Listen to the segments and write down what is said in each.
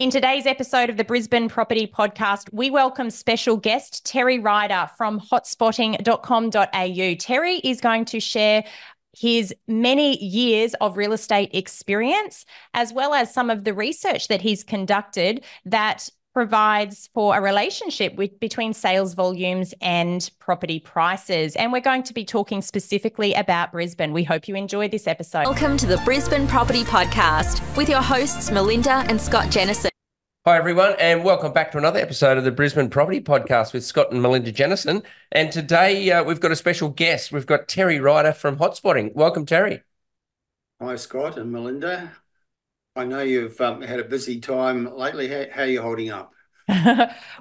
In today's episode of the Brisbane Property Podcast, we welcome special guest Terry Ryder from hotspotting.com.au. Terry is going to share his many years of real estate experience, as well as some of the research that he's conducted that provides for a relationship between sales volumes and property prices. And we're going to be talking specifically about Brisbane. We hope you enjoy this episode. Welcome to the Brisbane Property Podcast with your hosts Melinda and Scott Jennison. Hi, everyone, and welcome back to another episode of the Brisbane Property Podcast with Scott and Melinda Jennison. And today we've got a special guest. We've got Terry Ryder from Hotspotting. Welcome, Terry. Hi, Scott and Melinda. I know you've had a busy time lately. How are you holding up?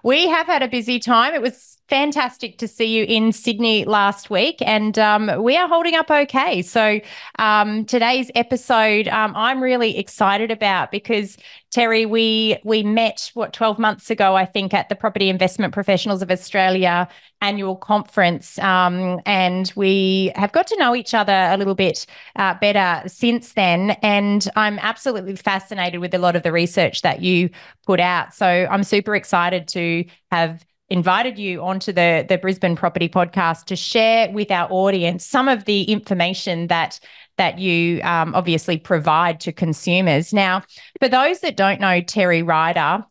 We have had a busy time. It was fantastic to see you in Sydney last week, and we are holding up okay. So today's episode I'm really excited about because, Terry, we met, 12 months ago, I think, at the Property Investment Professionals of Australia annual conference, and we have got to know each other a little bit better since then, and I'm absolutely fascinated with a lot of the research that you put out. So I'm super excited to have invited you onto the Brisbane Property Podcast to share with our audience some of the information that you obviously provide to consumers. Now, for those that don't know Terry Ryder,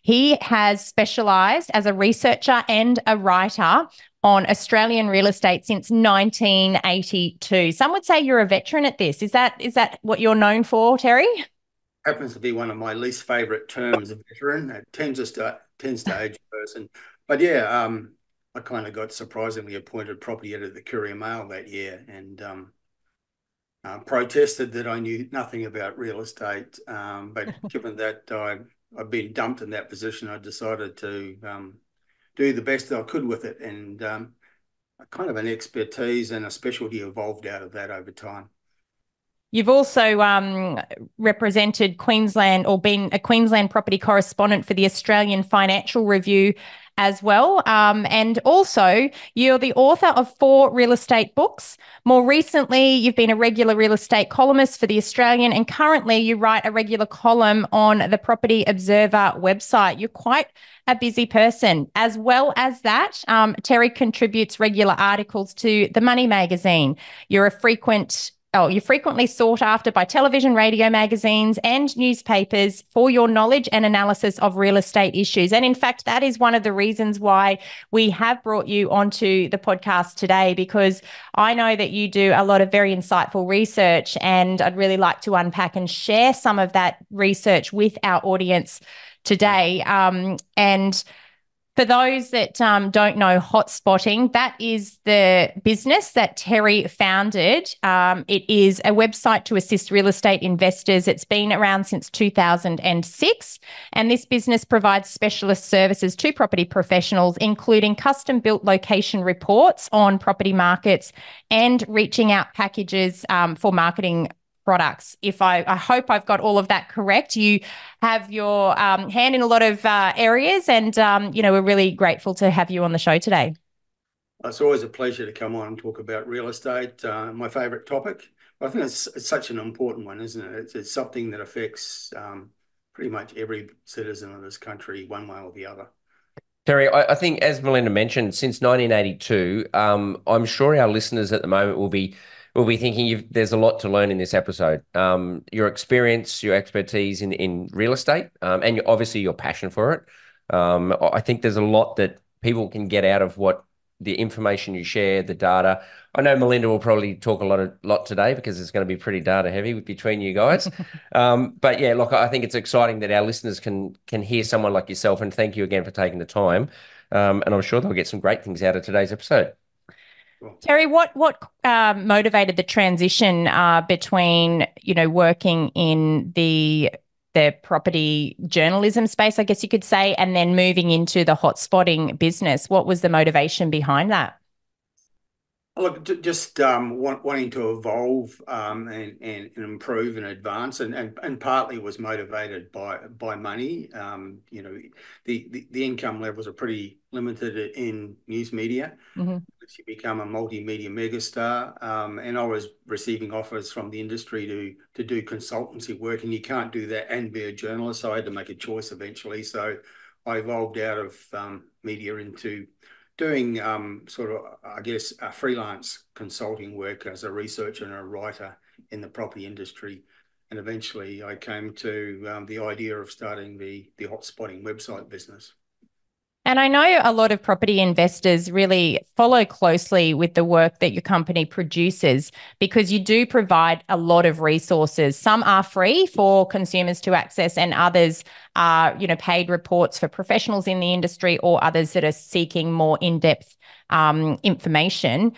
he has specialised as a researcher and a writer on Australian real estate since 1982. Some would say you're a veteran at this. Is that what you're known for, Terry? Happens to be one of my least favourite terms, a veteran. It tends to age a person. But yeah, I kind of got surprisingly appointed property editor of the Courier Mail that year, and protested that I knew nothing about real estate. But given that I've been dumped in that position, I decided to do the best that I could with it, and kind of an expertise and a specialty evolved out of that over time. You've also represented Queensland or been a Queensland property correspondent for the Australian Financial Review as well. And also you're the author of 4 real estate books. More recently, you've been a regular real estate columnist for the Australian, and currently you write a regular column on the Property Observer website. You're quite a busy person. As well as that, Terry contributes regular articles to The Money magazine. You're frequently sought after by television, radio magazines and newspapers for your knowledge and analysis of real estate issues. And in fact, that is one of the reasons why we have brought you onto the podcast today, because I know that you do a lot of very insightful research, and I'd really like to unpack and share some of that research with our audience today. And for those that don't know Hotspotting, that is the business that Terry founded. It is a website to assist real estate investors. It's been around since 2006, and this business provides specialist services to property professionals, including custom-built location reports on property markets and reaching out packages for marketing products. I hope I've got all of that correct. You have your hand in a lot of areas, and we're really grateful to have you on the show today. It's always a pleasure to come on and talk about real estate, my favourite topic. I think it's such an important one, isn't it? It's something that affects pretty much every citizen of this country, one way or the other. Terry, I think, as Melinda mentioned, since 1982, I'm sure our listeners at the moment will be thinking there's a lot to learn in this episode. Your experience, your expertise in real estate, and obviously your passion for it. I think there's a lot that people can get out of what the information you share, the data. I know Melinda will probably talk a lot today because it's going to be pretty data heavy between you guys. But yeah, look, I think it's exciting that our listeners can hear someone like yourself, and thank you again for taking the time. And I'm sure they'll get some great things out of today's episode. Terry, what motivated the transition between, working in the property journalism space, I guess you could say, and then moving into the hotspotting business? What was the motivation behind that? Look, just wanting to evolve and improve and advance, and partly was motivated by money. The income levels are pretty limited in news media. Mm-hmm. Unless you become a multimedia megastar, and I was receiving offers from the industry to do consultancy work, and you can't do that and be a journalist. So I had to make a choice eventually. So I evolved out of media into doing sort of, I guess, freelance consulting work as a researcher and a writer in the property industry. And eventually I came to the idea of starting the Hotspotting website business. And I know a lot of property investors really follow closely with the work that your company produces because you do provide a lot of resources. Some are free for consumers to access, and others are, paid reports for professionals in the industry or others that are seeking more in-depth information.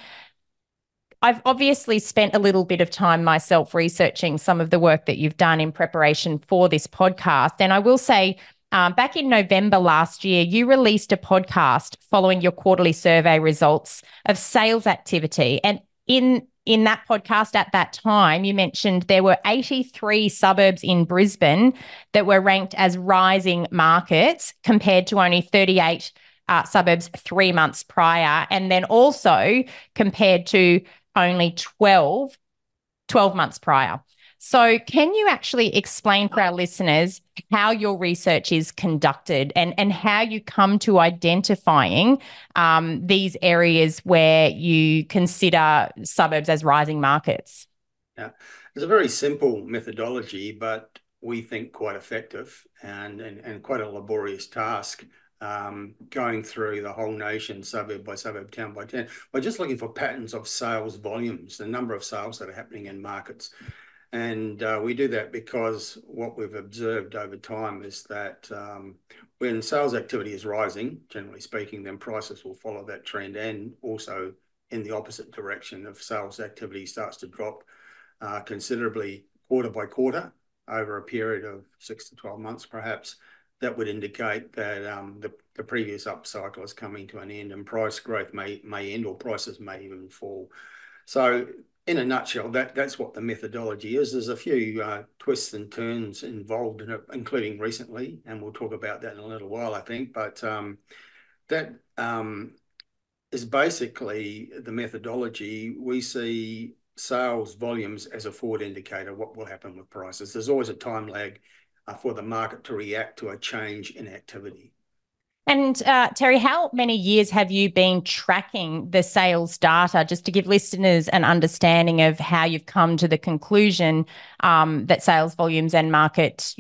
I've obviously spent a little bit of time myself researching some of the work that you've done in preparation for this podcast. And I will say, back in November last year, you released a podcast following your quarterly survey results of sales activity. And in that podcast at that time, you mentioned there were 83 suburbs in Brisbane that were ranked as rising markets compared to only 38 suburbs 3 months prior. And then also compared to only 12 months prior. So can you actually explain for our listeners how your research is conducted and how you come to identifying these areas where you consider suburbs as rising markets? Yeah, it's a very simple methodology, but we think quite effective and quite a laborious task, going through the whole nation, suburb by suburb, town by town. We're just looking for patterns of sales volumes, the number of sales that are happening in markets. And we do that because what we've observed over time is that when sales activity is rising, generally speaking, then prices will follow that trend, and also in the opposite direction. If sales activity starts to drop considerably quarter by quarter over a period of 6 to 12 months, perhaps, that would indicate that the previous upcycle is coming to an end, and price growth may end, or prices may even fall. So in a nutshell, that's what the methodology is. There's a few twists and turns involved in it, including recently, and we'll talk about that in a little while, I think. But that is basically the methodology. We see sales volumes as a forward indicator of what will happen with prices. There's always a time lag for the market to react to a change in activity. And Terry, how many years have you been tracking the sales data, just to give listeners an understanding of how you've come to the conclusion that sales volumes and market,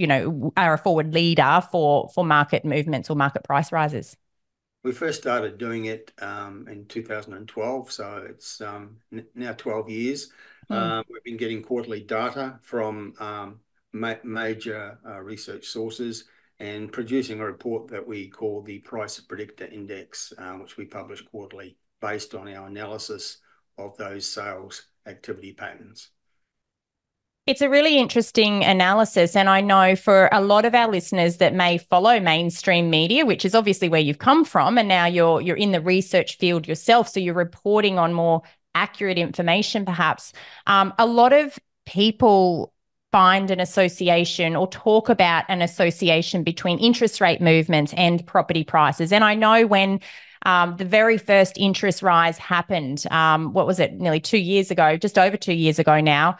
are a forward leader for market movements or market price rises? We first started doing it in 2012, so it's now 12 years. We've been getting quarterly data from major research sources and producing a report that we call the Price Predictor Index, which we publish quarterly based on our analysis of those sales activity patterns. It's a really interesting analysis. And I know for a lot of our listeners that may follow mainstream media, which is obviously where you've come from, and now you're in the research field yourself, so you're reporting on more accurate information perhaps. A lot of people find an association or talk about an association between interest rate movements and property prices. And I know when the very first interest rise happened, what was it, nearly 2 years ago, just over 2 years ago now,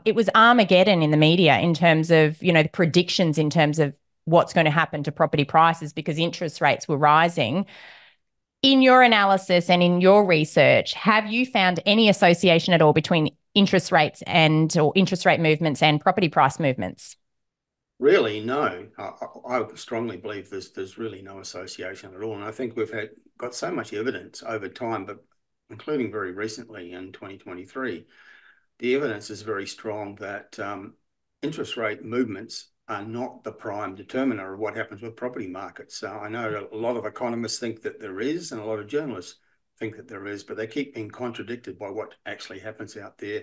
it was Armageddon in the media in terms of, the predictions in terms of what's going to happen to property prices because interest rates were rising. In your analysis and in your research, have you found any association at all between interest rates or interest rate movements and property price movements? Really, no. I strongly believe there's really no association at all. And I think we've got so much evidence over time, but including very recently in 2023, the evidence is very strong that interest rate movements are not the prime determiner of what happens with property markets. So I know a lot of economists think that there is, and a lot of journalists think that there is, but they keep being contradicted by what actually happens out there.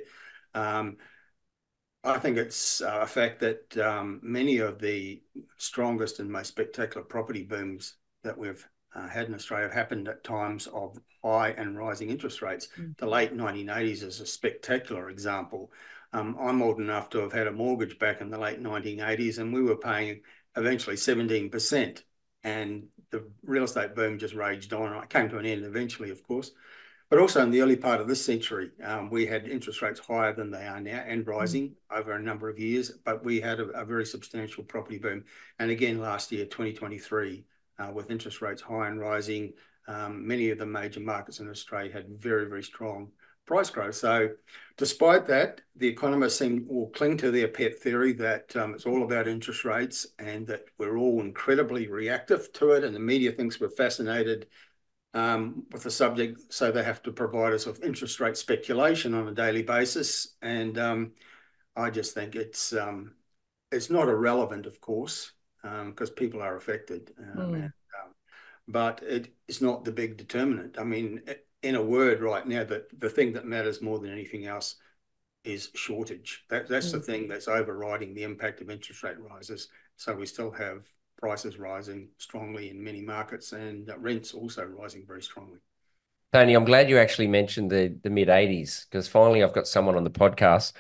I think it's a fact that many of the strongest and most spectacular property booms that we've had in Australia have happened at times of high and rising interest rates. The late 1980s is a spectacular example. I'm old enough to have had a mortgage back in the late 1980s, and we were paying eventually 17%. And the real estate boom just raged on. It came to an end eventually, of course. But also in the early part of this century, we had interest rates higher than they are now and rising over a number of years, but we had a very substantial property boom. And again, last year, 2023, with interest rates high and rising, many of the major markets in Australia had very, very strong price growth. So despite that, the economists will cling to their pet theory that it's all about interest rates and that we're all incredibly reactive to it, and the media thinks we're fascinated with the subject, so they have to provide us with interest rate speculation on a daily basis. And I just think it's not irrelevant, of course, because people are affected, but it's not the big determinant. I mean, in a word, right now, the thing that matters more than anything else is shortage. That's the thing that's overriding the impact of interest rate rises. So we still have prices rising strongly in many markets, and rents also rising very strongly. Tony, I'm glad you actually mentioned the mid-80s, because finally I've got someone on the podcast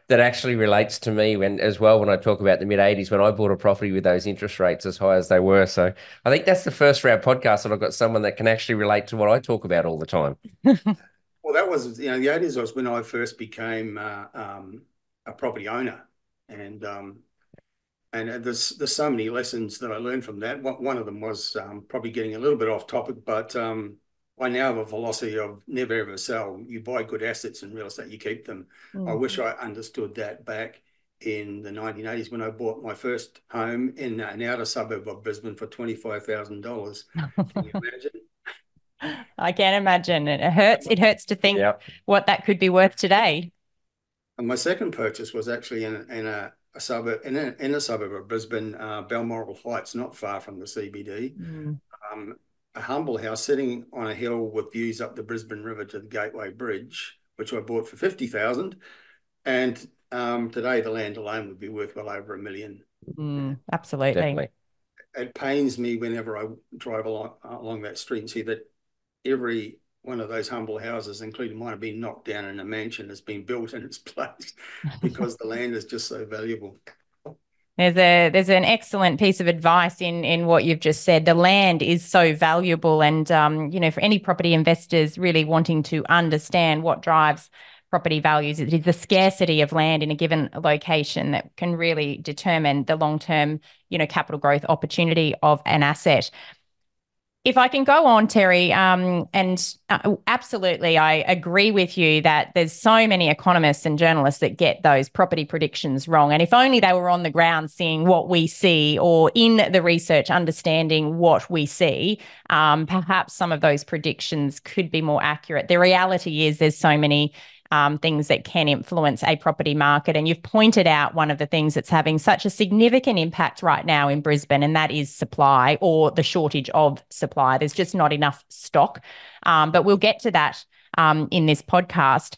that actually relates to me when I talk about the mid-80s, when I bought a property with those interest rates as high as they were. So I think that's the first for our podcast that I've got someone that can actually relate to what I talk about all the time. Well, that was, the 80s was when I first became a property owner. And there's so many lessons that I learned from that. One of them was probably getting a little bit off topic, but I now have a philosophy of never ever sell. You buy good assets in real estate, you keep them. I wish I understood that back in the 1980s when I bought my first home in an outer suburb of Brisbane for $25,000. Can you imagine? I can imagine. It hurts. It hurts to think what that could be worth today. And my second purchase was actually in a suburb of Brisbane, Balmoral Heights, not far from the CBD. A humble house sitting on a hill with views up the Brisbane River to the Gateway Bridge, which I bought for $50,000. And today the land alone would be worth well over $1 million. Absolutely. Definitely. It pains me whenever I drive along that street and see that every one of those humble houses, including mine, have been knocked down and a mansion has been built in its place because the land is just so valuable. There's an excellent piece of advice in what you've just said. The land is so valuable, and for any property investors really wanting to understand what drives property values, it is the scarcity of land in a given location that can really determine the long-term, capital growth opportunity of an asset. If I can go on, Terry, absolutely, I agree with you that there's so many economists and journalists that get those property predictions wrong. And if only they were on the ground seeing what we see, or in the research understanding what we see, perhaps some of those predictions could be more accurate. The reality is there's so many things that can influence a property market. And you've pointed out one of the things that's having such a significant impact right now in Brisbane, and that is supply, or the shortage of supply. There's just not enough stock. But we'll get to that in this podcast.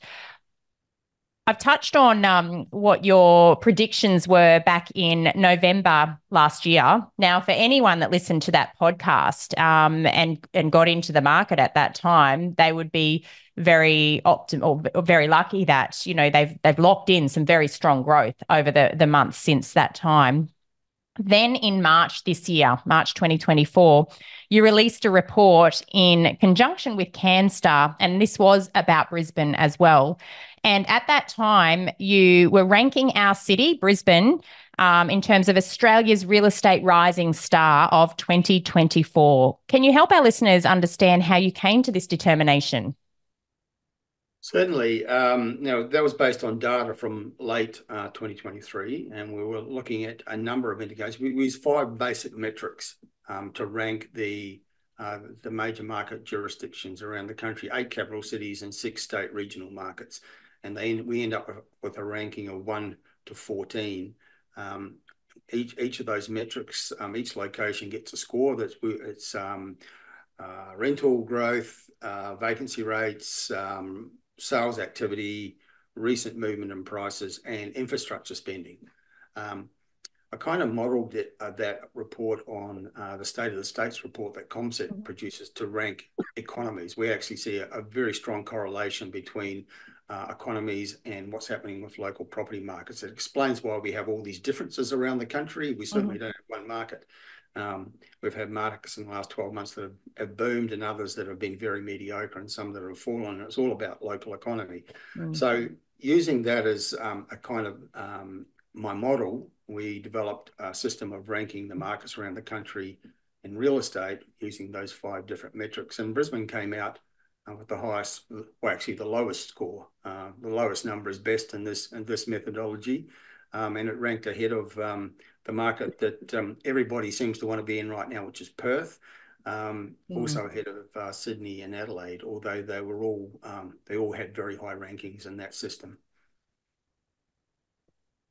I've touched on what your predictions were back in November last year. Now, for anyone that listened to that podcast and got into the market at that time, they would be very or very lucky that they've locked in some very strong growth over the months since that time. Then in March this year, March 2024, you released a report in conjunction with CanStar, and this was about Brisbane as well. And at that time, you were ranking our city, Brisbane, in terms of Australia's real estate rising star of 2024. Can you help our listeners understand how you came to this determination? Certainly. That was based on data from late 2023, and we were looking at a number of indicators. We used 5 basic metrics to rank the major market jurisdictions around the country, 8 capital cities and 6 state regional markets. And we end up with a ranking of 1 to 14. Each of those metrics, each location gets a score. It's rental growth, vacancy rates, sales activity, recent movement in prices, and infrastructure spending. I kind of modelled that report on the State of the States report that ComSet produces to rank economies. We actually see a very strong correlation between economies and what's happening with local property markets. It explains why we have all these differences around the country. We certainly don't have one market. We've had markets in the last 12 months that have boomed and others that have been very mediocre and some that have fallen. It's all about local economy. So using that as a kind of my model, we developed a system of ranking the markets around the country in real estate using those 5 different metrics. And Brisbane came out with the highest, well, actually the lowest score. The lowest number is best in this methodology. And it ranked ahead of the market that everybody seems to want to be in right now, which is Perth. Also ahead of Sydney and Adelaide, although they all had very high rankings in that system.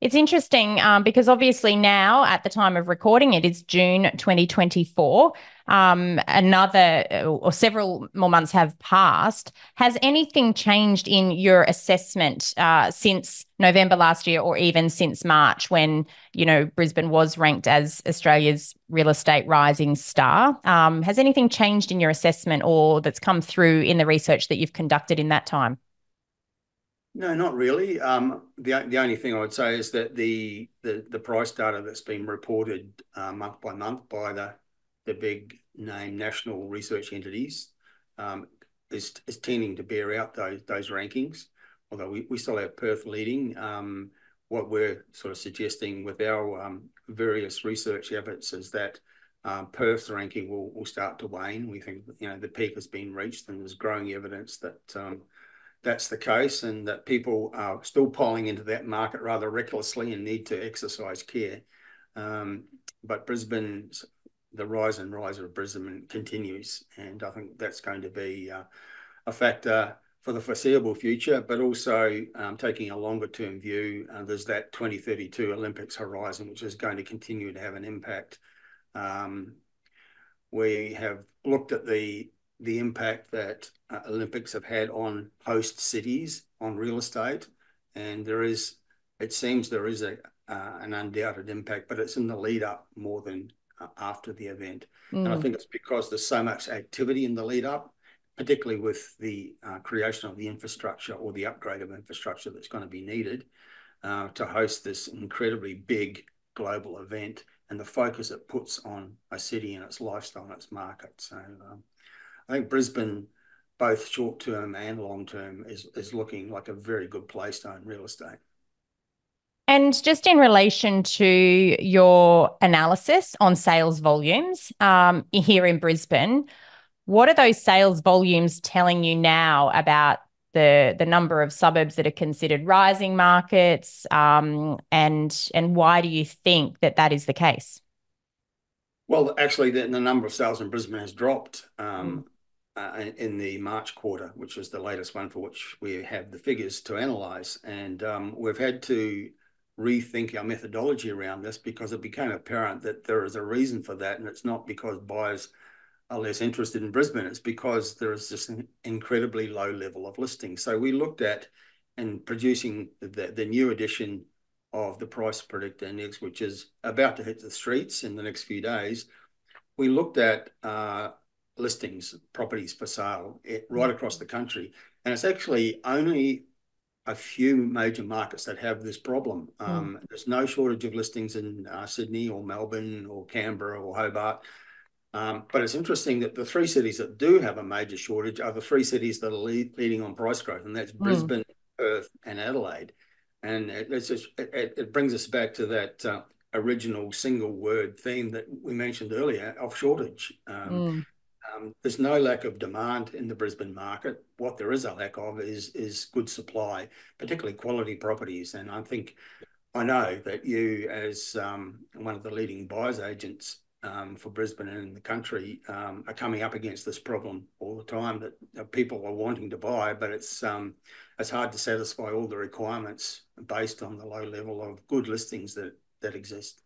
It's interesting because obviously now at the time of recording it is June 2024. Another or several more months have passed. Has anything changed in your assessment since November last year or even since March when, Brisbane was ranked as Australia's real estate rising star? Has anything changed in your assessment or that's come through in the research that you've conducted in that time? No, not really. The only thing I would say is that the price data that's been reported month by month by the big name national research entities is tending to bear out those rankings. Although we still have Perth leading, what we're sort of suggesting with our various research efforts is that Perth's ranking will start to wane. We think the peak has been reached, and there's growing evidence that that's the case, and that people are still piling into that market rather recklessly and need to exercise care. But the rise and rise of Brisbane continues, and I think that's going to be a factor for the foreseeable future, but also taking a longer term view. There's that 2032 Olympics horizon, which is going to continue to have an impact. We have looked at the impact that Olympics have had on host cities on real estate, and it seems there is an undoubted impact, but it's in the lead up more than after the event. And I think it's because there's so much activity in the lead up, particularly with the creation of the infrastructure or the upgrade of infrastructure that's going to be needed to host this incredibly big global event, and the focus it puts on a city and its lifestyle and its market. So I think Brisbane, both short-term and long-term, is looking like a very good place to own real estate. And just in relation to your analysis on sales volumes here in Brisbane, what are those sales volumes telling you now about the number of suburbs that are considered rising markets, and why do you think that is the case? Well, actually, the number of sales in Brisbane has dropped in the March quarter, which is the latest one for which we have the figures to analyse. And we've had to rethink our methodology around this because it became apparent that there is a reason for that, and it's not because buyers are less interested in Brisbane. It's because there is just an incredibly low level of listings. So we looked at, in producing the new edition of the Price Predictor Index, which is about to hit the streets in the next few days, we looked at listings, properties for sale right across the country. And it's actually only a few major markets that have this problem. There's no shortage of listings in Sydney or Melbourne or Canberra or Hobart. But it's interesting that the 3 cities that do have a major shortage are the 3 cities that are leading on price growth, and that's Brisbane, Perth, and Adelaide. And it brings us back to that original single word theme that we mentioned earlier of shortage. There's no lack of demand in the Brisbane market. What there is a lack of is good supply, particularly quality properties. And I know that you, as one of the leading buyers agents for Brisbane and in the country, are coming up against this problem all the time, that people are wanting to buy, but it's hard to satisfy all the requirements based on the low level of good listings that exist.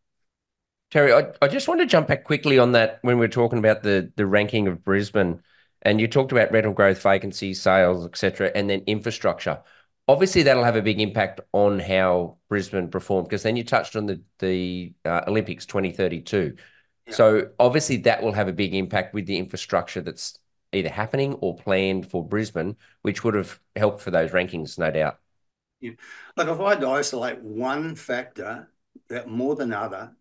Terry, I just want to jump back quickly on that when we're talking about the ranking of Brisbane, and you talked about rental growth, vacancy, sales, etc., and then infrastructure. Obviously, that'll have a big impact on how Brisbane performed, because then you touched on the Olympics 2032. Yeah. So obviously that will have a big impact with the infrastructure that's either happening or planned for Brisbane, which would have helped for those rankings, no doubt. Yeah. Like if I had to isolate one factor that more than other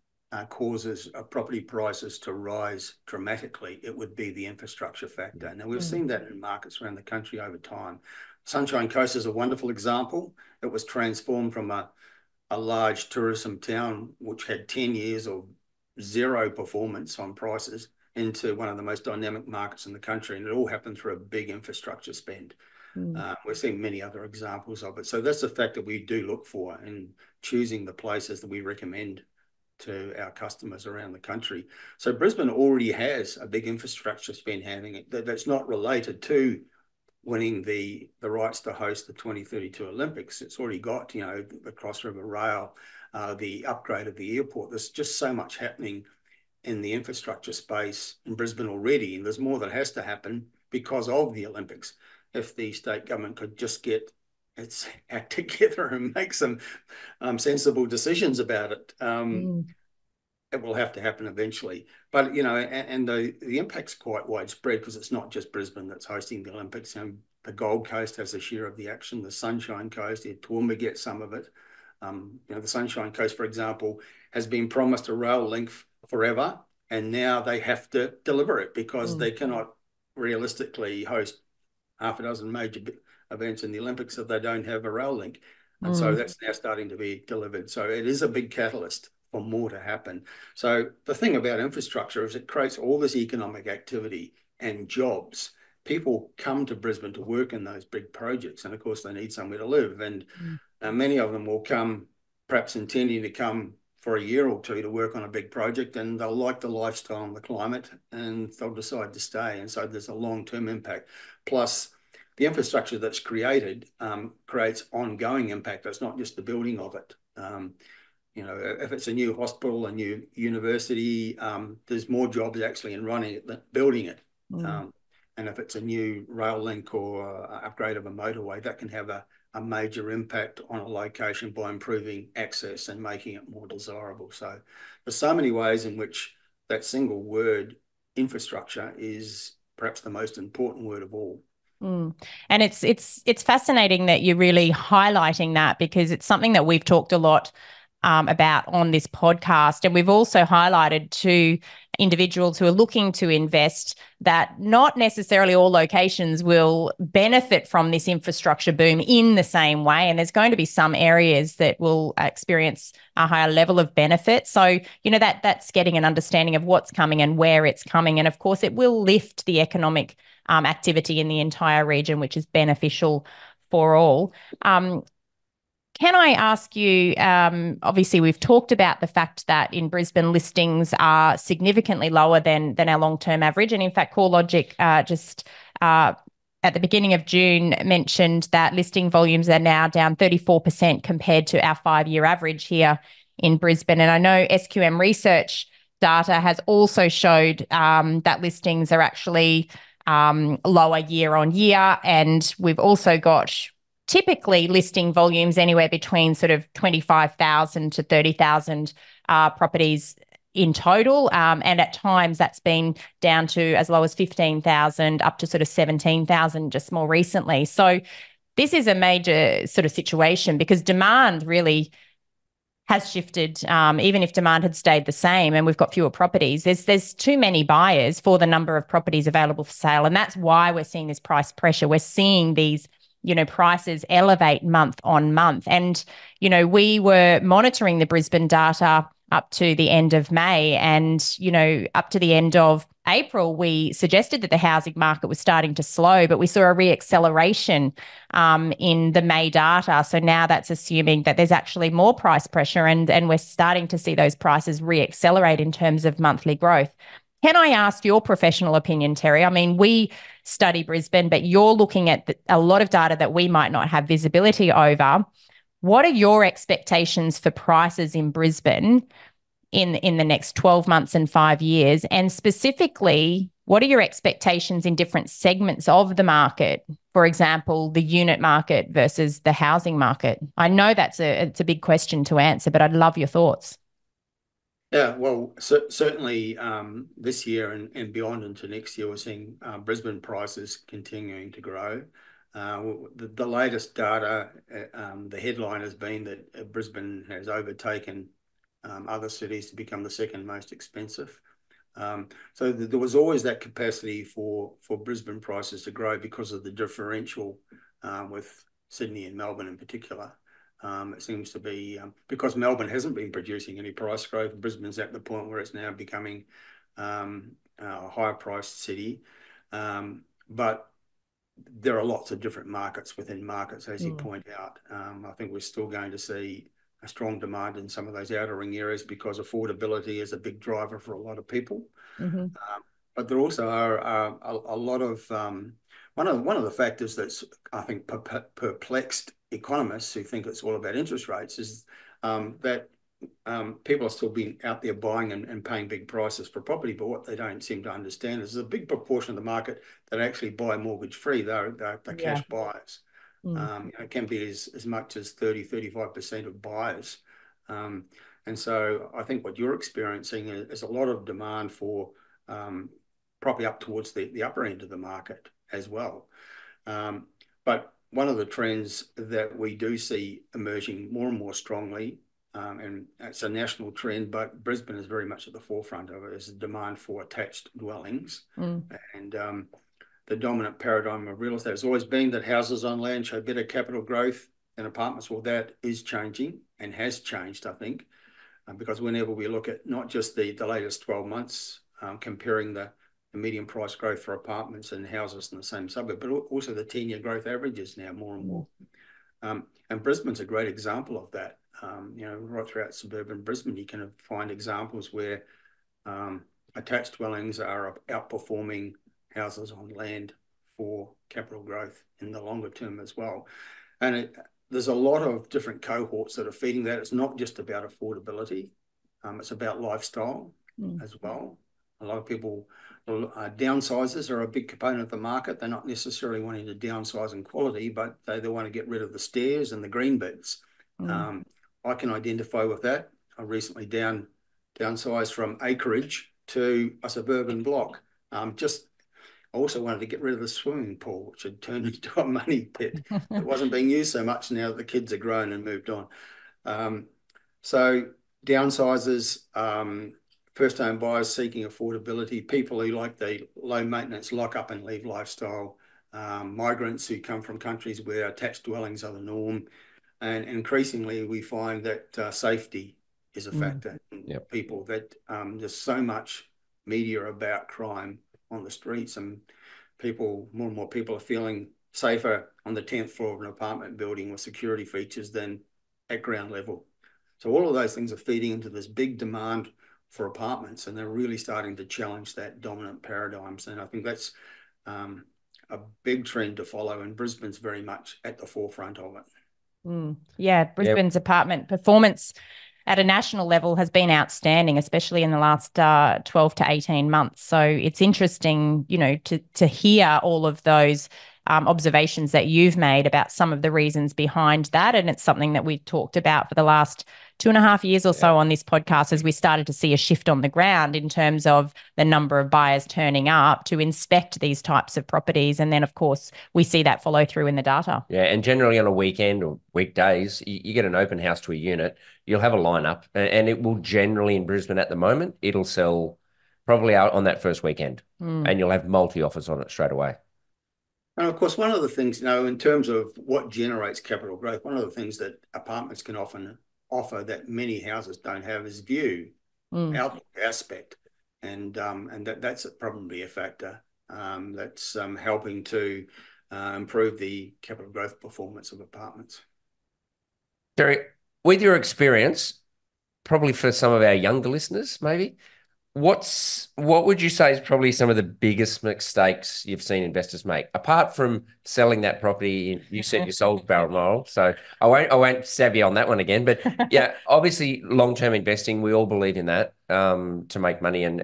causes property prices to rise dramatically, it would be the infrastructure factor. Now, we've seen that in markets around the country over time. Sunshine Coast is a wonderful example. It was transformed from a large tourism town, which had 10 years of zero performance on prices, into one of the most dynamic markets in the country. And it all happened through a big infrastructure spend. We're seeing many other examples of it. So that's the fact that we do look for in choosing the places that we recommend to our customers around the country. So Brisbane already has a big infrastructure spend having it that's not related to winning the rights to host the 2032 Olympics. It's already got, the Cross River Rail, the upgrade of the airport. There's just so much happening in the infrastructure space in Brisbane already, and there's more that has to happen because of the Olympics. If the state government could just get its act together and make some sensible decisions about it, it will have to happen eventually. But, and the impact's quite widespread because it's not just Brisbane that's hosting the Olympics. The Gold Coast has a share of the action, the Sunshine Coast, the Toowoomba gets some of it. The Sunshine Coast, for example, has been promised a rail link forever, and now they have to deliver it because they cannot realistically host half a dozen major events in the Olympics if they don't have a rail link. And so that's now starting to be delivered. So it is a big catalyst for more to happen. So the thing about infrastructure is it creates all this economic activity and jobs. People come to Brisbane to work in those big projects, and of course they need somewhere to live. And many of them will come perhaps intending to come for a year or two to work on a big project, and they'll like the lifestyle and the climate, and they'll decide to stay. And so there's a long-term impact. Plus, the infrastructure that's created creates ongoing impact. It's not just the building of it. If it's a new hospital, a new university, there's more jobs actually in running it than building it. And if it's a new rail link or upgrade of a motorway, that can have a major impact on a location by improving access and making it more desirable. So there's so many ways in which that single word, infrastructure, is perhaps the most important word of all. And it's fascinating that you're really highlighting that, because it's something that we've talked a lot about on this podcast. And we've also highlighted to individuals who are looking to invest that not necessarily all locations will benefit from this infrastructure boom in the same way. And there's going to be some areas that will experience a higher level of benefit. So, that's getting an understanding of what's coming and where it's coming. And of course, it will lift the economic activity in the entire region, which is beneficial for all. Can I ask you, obviously we've talked about the fact that in Brisbane listings are significantly lower than our long-term average. And in fact, CoreLogic just at the beginning of June mentioned that listing volumes are now down 34% compared to our 5-year average here in Brisbane. And I know SQM research data has also showed that listings are actually lower year on year. And we've also got typically listing volumes anywhere between sort of 25,000 to 30,000 properties in total. And at times that's been down to as low as 15,000 up to sort of 17,000 just more recently. So this is a major sort of situation because demand really has shifted. Even if demand had stayed the same and we've got fewer properties, there's too many buyers for the number of properties available for sale. And that's why we're seeing this price pressure. We're seeing these prices elevate month on month. And, we were monitoring the Brisbane data up to the end of May and, up to the end of April, we suggested that the housing market was starting to slow, but we saw a reacceleration in the May data. So now that's assuming that there's actually more price pressure and we're starting to see those prices reaccelerate in terms of monthly growth. Can I ask your professional opinion, Terry? I mean, we study Brisbane, but you're looking at a lot of data that we might not have visibility over. What are your expectations for prices in Brisbane in the next 12 months and 5 years? And specifically, What are your expectations in different segments of the market? For example, the unit market versus the housing market. I know it's a big question to answer, but I'd love your thoughts. Yeah, well, certainly this year and beyond into next year, we're seeing Brisbane prices continuing to grow. The latest data, the headline has been that Brisbane has overtaken other cities to become the second most expensive. So there was always that capacity for Brisbane prices to grow because of the differential with Sydney and Melbourne in particular. It seems to be because Melbourne hasn't been producing any price growth. Brisbane's at the point where it's now becoming a higher priced city. But there are lots of different markets within markets, as you point out. I think we're still going to see a strong demand in some of those outer ring areas because affordability is a big driver for a lot of people. But there also are a lot of one of the factors that's, I think, perplexed economists who think it's all about interest rates is that people are still being out there buying and paying big prices for property, but what they don't seem to understand is there's a big proportion of the market that actually buy mortgage free. They're cash buyers. It can be as much as 35% of buyers. And so I think what you're experiencing is a lot of demand for property up towards the upper end of the market as well. But one of the trends that we do see emerging more and more strongly, and it's a national trend, but Brisbane is very much at the forefront of it, is the demand for attached dwellings. And the dominant paradigm of real estate has always been that houses on land show better capital growth than apartments. Well, that is changing and has changed, I think, because whenever we look at not just the latest 12 months, comparing the median price growth for apartments and houses in the same suburb, but also the 10-year growth averages now more and more. And Brisbane's a great example of that. Right throughout suburban Brisbane, you can find examples where attached dwellings are outperforming houses on land for capital growth in the longer term as well. And there's a lot of different cohorts that are feeding that. It's not just about affordability. It's about lifestyle as well. A lot of people, downsizers are a big component of the market. They're not necessarily wanting to downsize in quality, but they want to get rid of the stairs and the green bits. I can identify with that. I recently downsized from acreage to a suburban block. I also wanted to get rid of the swimming pool, which had turned into a money pit. It wasn't being used so much now that the kids are grown and moved on. So downsizers, first-home buyers seeking affordability, people who like the low-maintenance lock-up and leave lifestyle, migrants who come from countries where attached dwellings are the norm, and increasingly we find that safety is a factor in people, that there's so much media about crime on the streets, and more and more people are feeling safer on the 10th floor of an apartment building with security features than at ground level. So all of those things are feeding into this big demand for apartments, and they're really starting to challenge that dominant paradigms. And I think that's a big trend to follow, and Brisbane's very much at the forefront of it. Yeah, Brisbane's apartment performance at a national level has been outstanding, especially in the last 12 to 18 months. So it's interesting, to hear all of those observations that you've made about some of the reasons behind that. And it's something that we've talked about for the last 2.5 years or so on this podcast, as we started to see a shift on the ground in terms of the number of buyers turning up to inspect these types of properties. And then, of course, we see that follow through in the data. Yeah, and generally on a weekend or weekdays, you get an open house to a unit, you'll have a lineup, and it will generally, in Brisbane at the moment, it'll sell probably out on that first weekend, and you'll have multi-offers on it straight away. And of course, one of the things, in terms of what generates capital growth, one of the things that apartments can often offer that many houses don't have is view, outlook aspect. And that's probably a factor that's helping to improve the capital growth performance of apartments. Terry, with your experience, probably for some of our younger listeners, maybe, What would you say is probably some of the biggest mistakes you've seen investors make, apart from selling that property? You said you sold Balmoral, so I won't stab you on that one again. But yeah, obviously long-term investing, we all believe in that to make money, and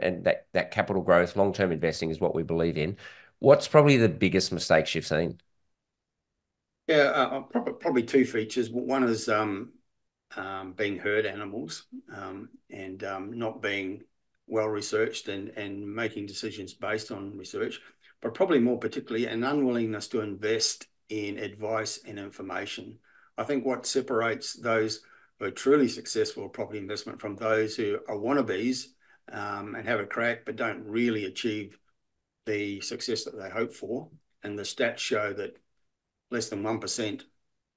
that capital growth, long-term investing is what we believe in. What's probably the biggest mistakes you've seen? Yeah, probably two features. One is being herd animals, and not being well researched and making decisions based on research, but probably more particularly an unwillingness to invest in advice and information. I think what separates those who are truly successful at property investment from those who are wannabes, and have a crack but don't really achieve the success that they hope for. And the stats show that less than 1%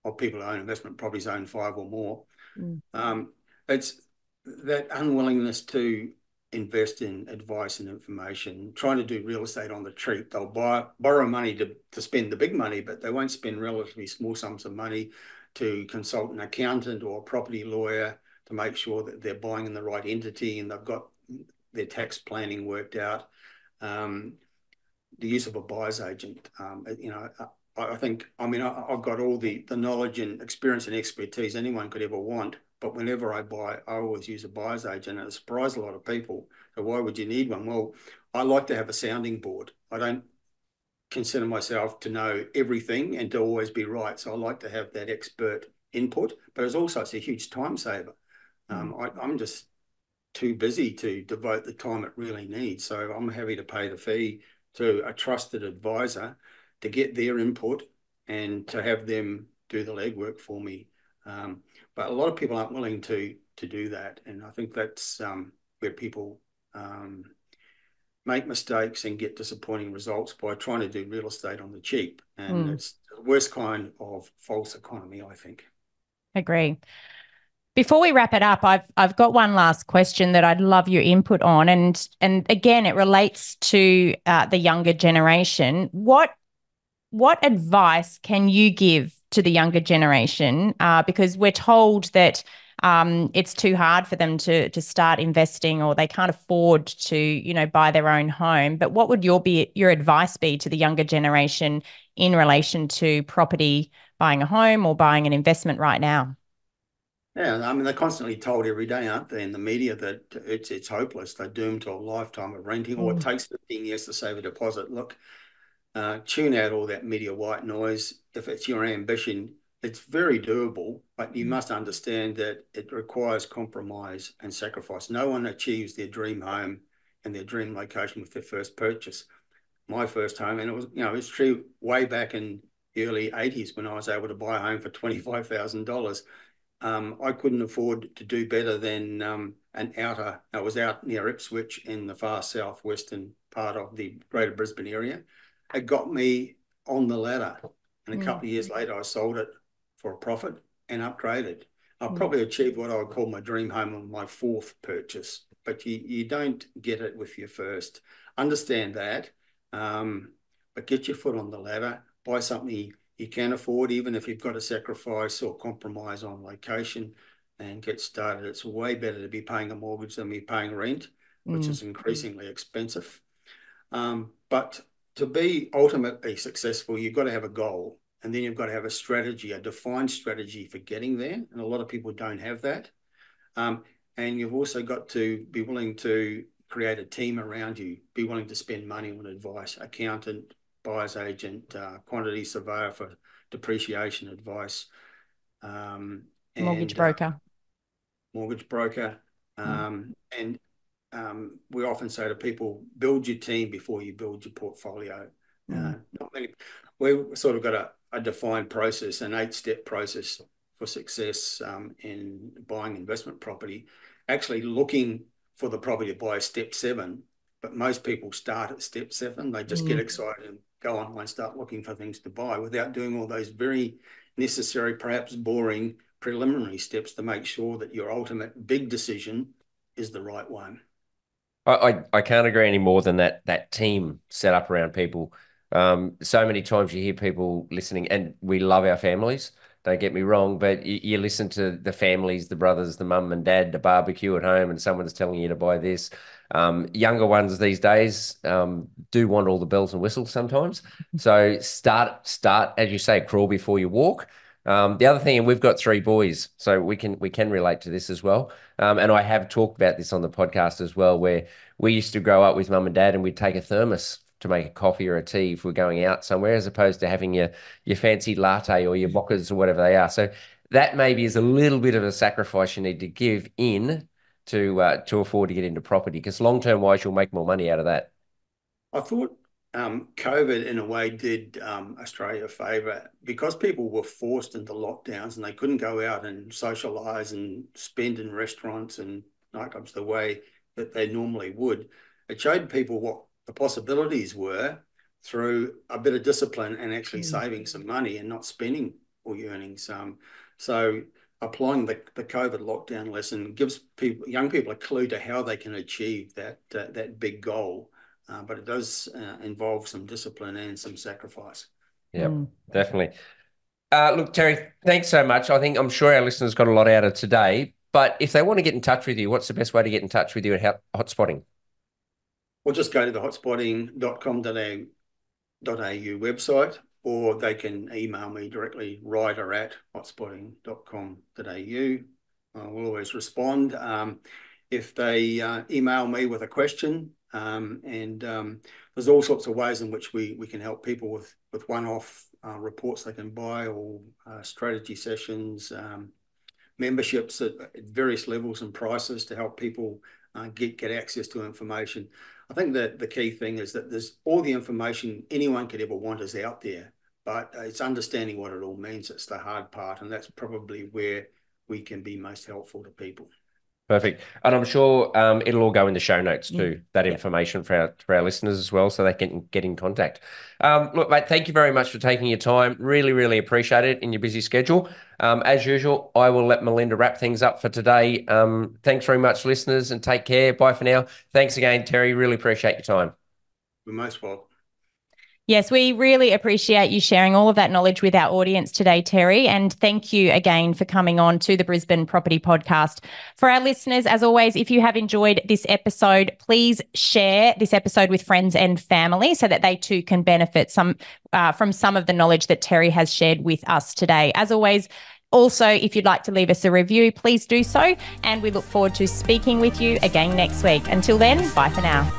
of people who own investment properties own 5 or more. It's that unwillingness to invest in advice and information, trying to do real estate on the cheap. They'll borrow money to spend the big money, but they won't spend relatively small sums of money to consult an accountant or a property lawyer to make sure that they're buying in the right entity and they've got their tax planning worked out. The use of a buyer's agent, I think, I've got all the knowledge and experience and expertise anyone could ever want, but whenever I buy, I always use a buyer's agent, and it surprised a lot of people. So why would you need one? Well, I like to have a sounding board. I don't consider myself to know everything and to always be right. So I like to have that expert input, but it's a huge time saver. I'm just too busy to devote the time it really needs. So I'm happy to pay the fee to a trusted advisor to get their input and to have them do the legwork for me. But a lot of people aren't willing to do that. And I think that's where people make mistakes and get disappointing results by trying to do real estate on the cheap. And it's the worst kind of false economy, I think. Agree. Before we wrap it up, I've got one last question that I'd love your input on, and again, it relates to the younger generation. What advice can you give to the younger generation? Because we're told that it's too hard for them to start investing, or they can't afford to, buy their own home. But what would your advice be to the younger generation in relation to property, buying a home or buying an investment right now? Yeah, they're constantly told every day, aren't they, in the media, that it's hopeless. They're doomed to a lifetime of renting, or it takes 15 years to save a deposit. Look, tune out all that media white noise. If it's your ambition, it's very doable, but you must understand that it requires compromise and sacrifice. No one achieves their dream home and their dream location with their first purchase. My first home, and it was true way back in the early 80s when I was able to buy a home for $25,000. I couldn't afford to do better than I was out near Ipswich in the far southwestern part of the greater Brisbane area. It got me on the ladder. And a couple of years later, I sold it for a profit and upgraded. I probably achieved what I would call my dream home on my fourth purchase, but you don't get it with your first. Understand that, but get your foot on the ladder, buy something you can afford, even if you've got to sacrifice or compromise on location, and get started. It's way better to be paying a mortgage than be paying rent, which is increasingly expensive. But to be ultimately successful, you've got to have a goal, and then you've got to have a strategy, a defined strategy for getting there. And a lot of people don't have that. And you've also got to be willing to create a team around you, be willing to spend money on advice, accountant, buyer's agent, quantity surveyor for depreciation advice, Mortgage broker. And we often say to people, build your team before you build your portfolio. We've sort of got a defined process, an 8-step process for success in buying investment property, actually looking for the property to buy step 7. But most people start at step 7. They just get excited and go online and start looking for things to buy without doing all those very necessary, perhaps boring preliminary steps to make sure that your ultimate big decision is the right one. I can't agree any more than that team set up around people. So many times you hear people listening, and we love our families, don't get me wrong, but you listen to the families, the brothers, the mum and dad, the barbecue at home, and someone's telling you to buy this. Younger ones these days do want all the bells and whistles sometimes. So start, as you say, crawl before you walk. The other thing, and we've got 3 boys, so we can relate to this as well. And I have talked about this on the podcast as well, where we used to grow up with mum and dad and we'd take a thermos to make a coffee or a tea if we're going out somewhere, as opposed to having your fancy latte or your mochas or whatever they are. So that maybe is a little bit of a sacrifice you need to give in to afford to get into property, because long-term wise, you'll make more money out of that. I thought COVID in a way did Australia a favour, because people were forced into lockdowns and they couldn't go out and socialise and spend in restaurants and nightclubs the way that they normally would. It showed people what the possibilities were through a bit of discipline and actually saving some money and not spending all your earnings. So applying the COVID lockdown lesson gives young people a clue to how they can achieve that big goal. But it does involve some discipline and some sacrifice. Yeah, definitely. Look, Terry, thanks so much. I'm sure our listeners got a lot out of today. But if they want to get in touch with you, what's the best way to get in touch with you at Hotspotting? Well, just go to the hotspotting.com.au website, or they can email me directly, ryder@hotspotting.com.au. We'll always respond. If they email me with a question, there's all sorts of ways in which we can help people with one-off reports they can buy, or strategy sessions, memberships at various levels and prices to help people get access to information. I think that the key thing is that there's all the information anyone could ever want is out there, but it's understanding what it all means. It's the hard part, and that's probably where we can be most helpful to people. Perfect. And I'm sure it'll all go in the show notes too, that information for our listeners as well, so they can get in contact. Look, mate, thank you very much for taking your time. Really, really appreciate it in your busy schedule. As usual, I will let Melinda wrap things up for today. Thanks very much, listeners, and take care. Bye for now. Thanks again, Terry. Really appreciate your time. You're most welcome. Yes, we really appreciate you sharing all of that knowledge with our audience today, Terry. And thank you again for coming on to the Brisbane Property Podcast. For our listeners, as always, if you have enjoyed this episode, please share this episode with friends and family so that they too can benefit from some of the knowledge that Terry has shared with us today. As always, also, if you'd like to leave us a review, please do so. And we look forward to speaking with you again next week. Until then, bye for now.